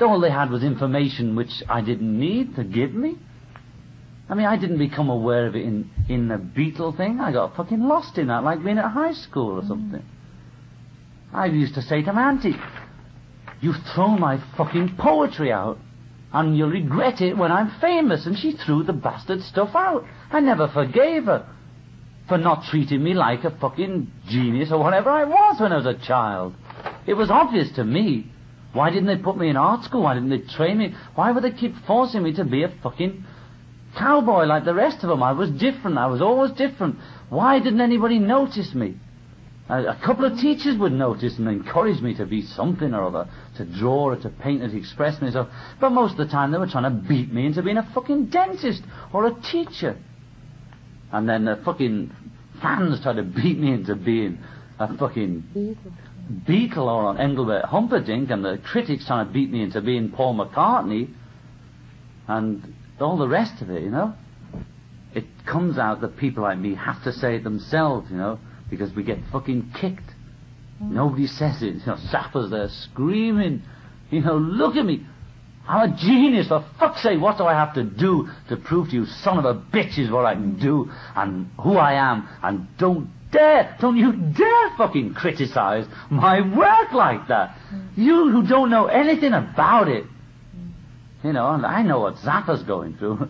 All they had was information which I didn't need to give me. I mean, I didn't become aware of it in the Beatle thing. I got fucking lost in that, like being at high school or something. I used to say to my auntie, "You've thrown my fucking poetry out, and you'll regret it when I'm famous." And she threw the bastard stuff out. I never forgave her for not treating me like a fucking genius or whatever I was when I was a child. It was obvious to me. Why didn't they put me in art school? Why didn't they train me? Why would they keep forcing me to be a fucking cowboy like the rest of them? I was different. I was always different. Why didn't anybody notice me? A couple of teachers would notice and encourage me to be something or other, to draw or to paint or to express myself. But most of the time they were trying to beat me into being a fucking dentist or a teacher. And then the fucking fans tried to beat me into being a fucking Beatle or an Engelbert Humperdinck, and the critics trying to beat me into being Paul McCartney, and all the rest of it, you know. It comes out that people like me have to say it themselves, you know, because we get fucking kicked. Nobody says it. You know, Zappa's there screaming, you know, "Look at me. I'm a genius, for fuck's sake. What do I have to do to prove to you, son of a bitch, is what I can do and who I am? And don't you dare fucking criticize my work like that. You who don't know anything about it." You know, and I know what Zappa's going through.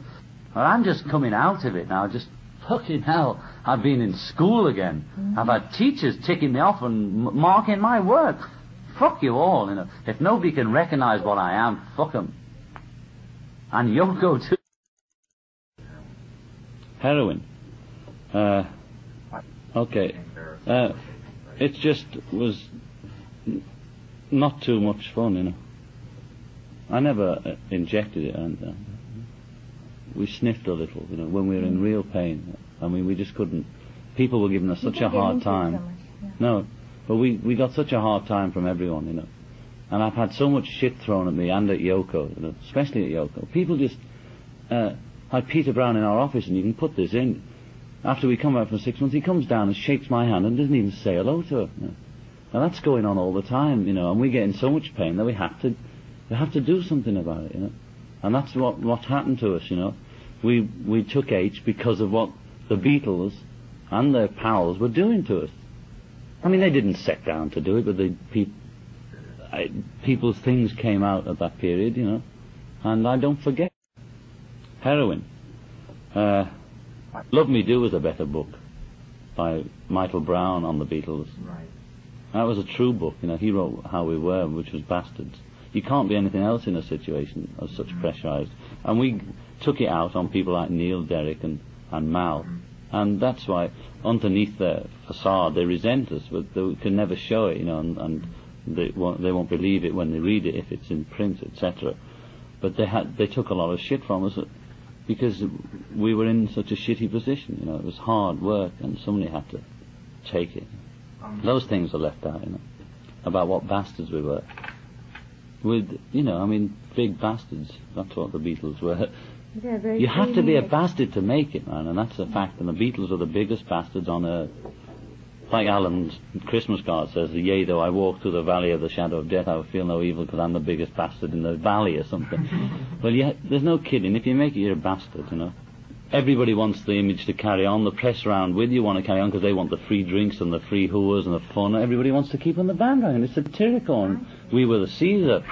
Well, I'm just coming out of it now. Just fucking hell, I've been in school again. I've had teachers ticking me off and marking my work. Fuck you all, you know. If nobody can recognize what I am, fuck them. And Yoko too. Heroin. Okay. It just was not too much fun, you know. I never injected it, and we sniffed a little, you know, when we were in real pain. I mean, we just couldn't. People were giving us such a hard time. So much, yeah. No, but we got such a hard time from everyone, you know. And I've had so much shit thrown at me and at Yoko, you know, especially at Yoko. People just like Peter Brown in our office, and you can put this in. After we come out for 6 months, he comes down and shakes my hand and doesn't even say hello to her. You know? Now that's going on all the time, you know, and we get in so much pain that we have to do something about it, you know. And that's what happened to us, you know. We took H because of what the Beatles and their pals were doing to us. I mean, they didn't set down to do it, but people's things came out at that period, you know. And I don't forget. Heroin. Love Me Do was a better book by Michael Brown on the Beatles. Right. That was a true book, you know. He wrote How We Were, which was bastards. You can't be anything else in a situation of such pressurised. And we took it out on people like Neil, Derek and Mal. And that's why underneath their facade they resent us, but they can never show it, you know, and they won't believe it when they read it if it's in print, etc. But they took a lot of shit from us because we were in such a shitty position, you know. It was hard work and somebody had to take it. Those things are left out, you know, about what bastards we were. With, you know, I mean, big bastards. That's what the Beatles were. Yeah, you have to be a bastard to make it, man, and that's a fact. And the Beatles are the biggest bastards on earth. Like Alan's Christmas card says, "Yea, though I walk through the valley of the shadow of death, I will feel no evil because I'm the biggest bastard in the valley," or something. Well, there's no kidding. If you make it, you're a bastard, you know. Everybody wants the image to carry on. The press round with you want to carry on because they want the free drinks and the free hooers and the fun. Everybody wants to keep on the bandwagon. It's satirical, and we were the Caesar.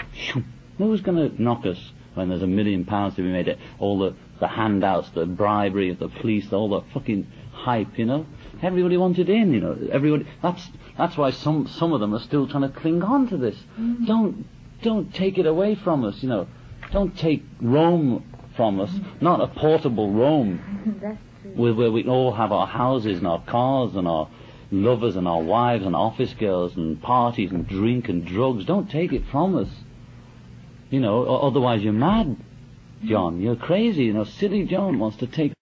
Who's going to knock us when there's £1 million to be made? All the handouts, the bribery of the police, all the fucking hype, you know. Everybody wanted in, you know. Everybody. That's why some of them are still trying to cling on to this. Don't take it away from us, you know. Don't take Rome from us, not a portable Rome. That's true. Where we all have our houses and our cars and our lovers and our wives and office girls and parties and drink and drugs. Don't take it from us, you know, otherwise you're mad, John. You're crazy, you know. Silly John wants to take